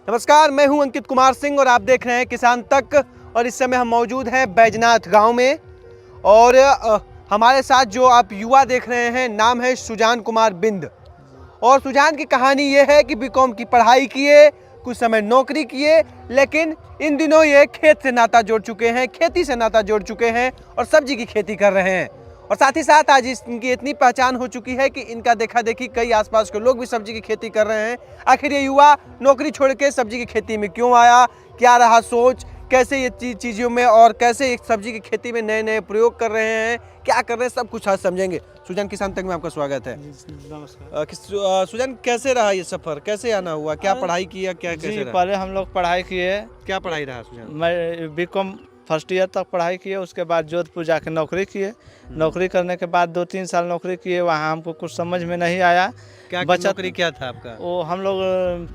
नमस्कार, मैं हूं अंकित कुमार सिंह और आप देख रहे हैं किसान तक। और इस समय हम मौजूद हैं बैजनाथ गांव में और हमारे साथ जो आप युवा देख रहे हैं नाम है सुजान कुमार बिंद। और सुजान की कहानी ये है कि बीकॉम की पढ़ाई किए, कुछ समय नौकरी किए, लेकिन इन दिनों ये खेत से नाता जोड़ चुके हैं, खेती से नाता जोड़ चुके हैं और सब्जी की खेती कर रहे हैं। और साथ ही साथ आज इनकी इतनी पहचान हो चुकी है कि इनका देखा देखी कई आसपास के लोग भी सब्जी की खेती कर रहे हैं। आखिर ये युवा नौकरी छोड़ के सब्जी की खेती में क्यों आया, क्या रहा सोच, कैसे ये चीज़ों में और कैसे एक सब्जी की खेती में नए नए प्रयोग कर रहे हैं, क्या कर रहे हैं, सब कुछ आज समझेंगे। सुजान किसान तक में आपका स्वागत है। नमस्कार। सुजान, कैसे रहा ये सफ़र, कैसे आना हुआ, क्या पढ़ाई किया, क्या कैसे रहा? पहले हम लोग पढ़ाई किए। क्या पढ़ाई रहा सुजान? मैं बीकॉम फर्स्ट ईयर तक पढ़ाई किए, उसके बाद जोधपुर जाके नौकरी किए। नौकरी करने के बाद 2-3 साल नौकरी किए, वहाँ हमको कुछ समझ में नहीं आया। क्या नौकरी क्या था आपका? वो हम लोग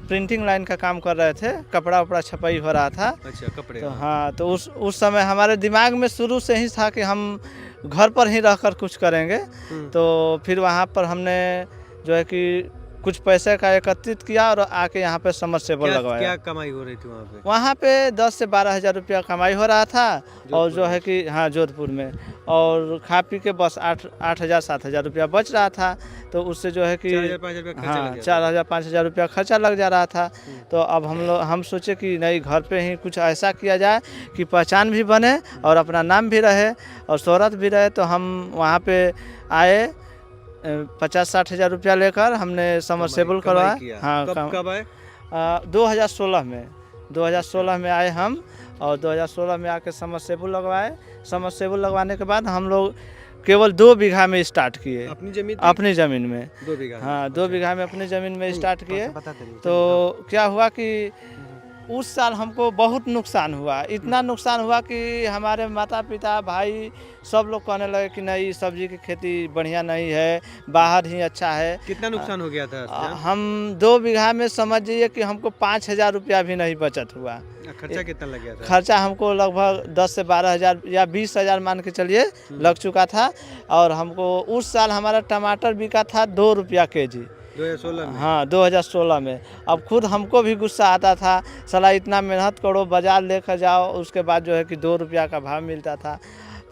प्रिंटिंग लाइन का काम कर रहे थे, कपड़ा उपड़ा छपाई हो रहा था। अच्छा, कपड़े। तो हाँ, तो उस समय हमारे दिमाग में शुरू से ही था कि हम घर पर ही रहकर कुछ करेंगे। तो फिर वहाँ पर हमने जो है कि कुछ पैसे का एकत्रित किया और आके यहाँ पे समरसेबल लगवाया। क्या कमाई हो रही थी वहाँ पे? वहाँ पे 10 से 12 हज़ार रुपया कमाई हो रहा था। और जो है कि हाँ, जोधपुर में, और खा पी के बस 8-7 हज़ार रुपया बच रहा था। तो उससे जो है कि 4,000-5,000 रुपया खर्चा लग जा रहा था। तो अब हम सोचे कि नहीं, घर पे ही कुछ ऐसा किया जाए कि पहचान भी बने और अपना नाम भी रहे और शोहरत भी रहे। तो हम वहाँ पे आए, 50-60 हज़ार रुपया लेकर हमने समरसेबल करवाया। हाँ, कब आए? 2016 में आए हम, और 2016 में आके समरसेबल लगवाए। समरसेबल लगवाने के बाद हम लोग केवल 2 बीघा में स्टार्ट किए। अपनी जमीन? अपनी ज़मीन में 2 बीघा। हाँ, 2 बीघा में अपनी ज़मीन में स्टार्ट किए। तो क्या हुआ कि उस साल हमको बहुत नुकसान हुआ। इतना नुकसान हुआ कि हमारे माता पिता भाई सब लोग कहने लगे कि नहीं, सब्जी की खेती बढ़िया नहीं है, बाहर ही अच्छा है। कितना नुकसान हो गया था? हम 2 बीघा में समझिए कि हमको 5,000 रुपया भी नहीं बचत हुआ। खर्चा कितना लग गया था? खर्चा हमको लगभग 10 से 12 हज़ार या 20 हज़ार मान के चलिए लग चुका था। और हमको उस साल हमारा टमाटर बिका था 2 रुपया केजी। 2016 में? हाँ, 2016 में। अब खुद हमको भी गुस्सा आता था, साला इतना मेहनत करो, बाज़ार लेकर जाओ, उसके बाद जो है कि 2 रुपया का भाव मिलता था।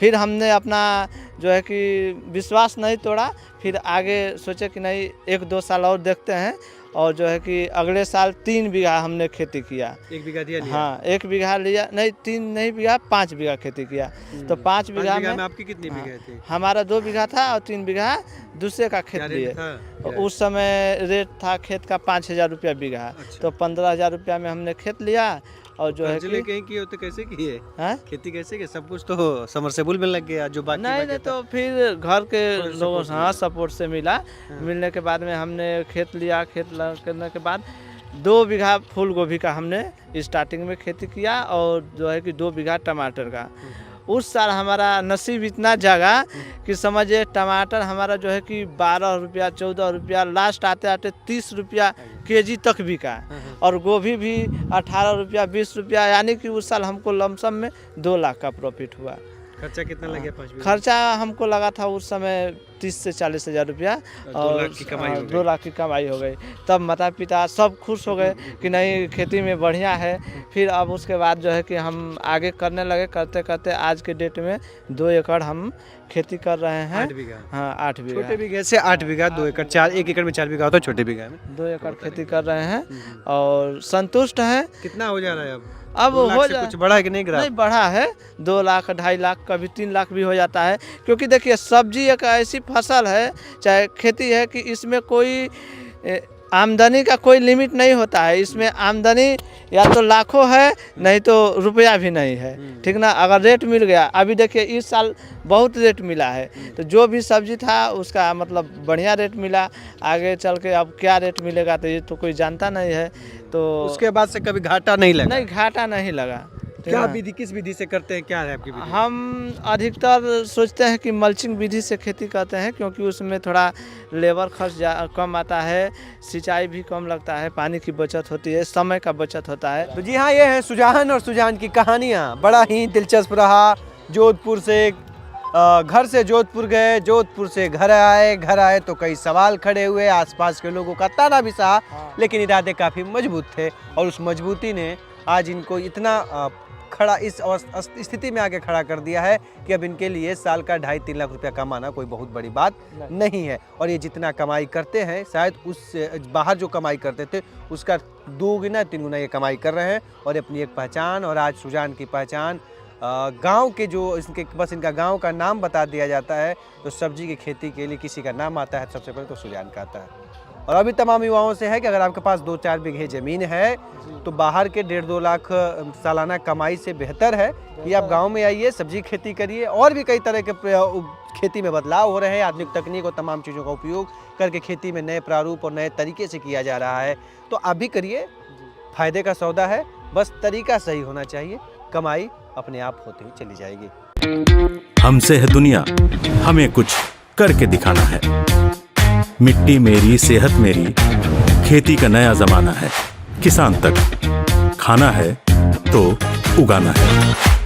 फिर हमने अपना जो है कि विश्वास नहीं तोड़ा। फिर आगे सोचे कि नहीं, 1-2 साल और देखते हैं। और जो है कि अगले साल 3 बीघा हमने खेती किया। 1 बीघा दिया? हाँ, 1 बीघा लिया, नहीं 3 नहीं बीघा, 5 बीघा खेती किया। तो 5 बीघा में आपकी कितनी बीघा थी? हमारा 2 बीघा था और 3 बीघा दूसरे का खेत लिए। उस समय रेट था खेत का 5,000 रुपया बीघा। अच्छा। तो 15,000 रुपया में हमने खेत लिया। और जो है कि कहीं किए होते कैसे किए? हाँ? खेती कैसे किए? सब कुछ तो समरसेबुल में लग गया जो बाकी नहीं, तो फिर घर के लोगों से हाँ सपोर्ट से मिला। हाँ। मिलने के बाद में हमने खेत लिया। खेत करने के बाद 2 बीघा फूल गोभी का हमने स्टार्टिंग में खेती किया और जो है कि 2 बीघा टमाटर का। उस साल हमारा नसीब इतना जागा कि समझिए टमाटर हमारा जो है कि 12 रुपया 14 रुपया, लास्ट आते आते 30 रुपया केजी तक बिका। और गोभी भी 18 रुपया 20 रुपया, यानी कि उस साल हमको लमसम में 2 लाख का प्रॉफिट हुआ। खर्चा कितना लग गया? 5 बीघा खर्चा हमको लगा था उस समय 30 से 40 हज़ार रुपया। और 2 लाख की कमाई हो गई। 2 लाख की कमाई हो गई। तब माता पिता सब खुश हो गए कि नहीं, खेती में बढ़िया है। फिर अब उसके बाद जो है कि हम आगे करने लगे। करते करते आज के डेट में 2 एकड़ हम खेती कर रहे हैं। 8 बीघा? हाँ, 8 बीघा। छोटे बीघे से 8 बीघा, 2 एकड़, 1 एकड़ में 4 बीघा होता है छोटे बीघा में। 2 एकड़ खेती कर रहे हैं और संतुष्ट हैं। कितना हो जा रहा है अब 2 लाख हो से जा कुछ बढ़ा है कि नहीं? नहीं बढ़ा है, 2 लाख 2.5 लाख, कभी 3 लाख भी हो जाता है। क्योंकि देखिए, सब्जी एक ऐसी फसल है, चाहे खेती है, कि इसमें कोई आमदनी का कोई लिमिट नहीं होता है। इसमें आमदनी या तो लाखों है, नहीं तो रुपया भी नहीं है, ठीक ना। अगर रेट मिल गया, अभी देखिए इस साल बहुत रेट मिला है। तो जो भी सब्जी था उसका मतलब बढ़िया रेट मिला। आगे चल के अब क्या रेट मिलेगा तो ये तो कोई जानता नहीं है। तो उसके बाद से कभी घाटा नहीं लगा? नहीं, घाटा नहीं लगा। क्या विधि, किस विधि से करते हैं, क्या है आपकी विधि? हम अधिकतर सोचते हैं कि मल्चिंग विधि से खेती करते हैं, क्योंकि उसमें थोड़ा लेबर खर्च कम आता है, सिंचाई भी कम लगता है, पानी की बचत होती है, समय का बचत होता है। तो जी हाँ, ये है सुजान और सुजान की कहानियाँ। बड़ा ही दिलचस्प रहा। जोधपुर से घर से जोधपुर गए, जोधपुर से घर आए तो कई सवाल खड़े हुए, आसपास के लोगों का ताना भी सहा, लेकिन इरादे काफ़ी मजबूत थे और उस मजबूती ने आज इनको इतना खड़ा इस स्थिति में आके खड़ा कर दिया है कि अब इनके लिए साल का 2.5-3 लाख रुपया कमाना कोई बहुत बड़ी बात नहीं है। और ये जितना कमाई करते हैं शायद उस बाहर जो कमाई करते थे उसका 2 गुना 3 गुना ये कमाई कर रहे हैं और अपनी एक पहचान, और आज सुजान की पहचान गांव के जो इनके बस इनका गांव का नाम बता दिया जाता है तो सब्जी की खेती के लिए किसी का नाम आता है सबसे पहले तो सुजान का आता है। और अभी तमाम युवाओं से है कि अगर आपके पास 2-4 बीघे ज़मीन है तो बाहर के 1.5-2 लाख सालाना कमाई से बेहतर है कि आप गांव में आइए, सब्जी खेती करिए। और भी कई तरह के खेती में बदलाव हो रहे हैं, आधुनिक तकनीक और तमाम चीज़ों का उपयोग करके खेती में नए प्रारूप और नए तरीके से किया जा रहा है। तो आप भी करिए, फ़ायदे का सौदा है, बस तरीका सही होना चाहिए, कमाई अपने आप होती हुई चली जाएगी। हमसे है दुनिया, हमें कुछ करके दिखाना है। मिट्टी मेरी, सेहत मेरी, खेती का नया जमाना है। किसान तक खाना है तो उगाना है।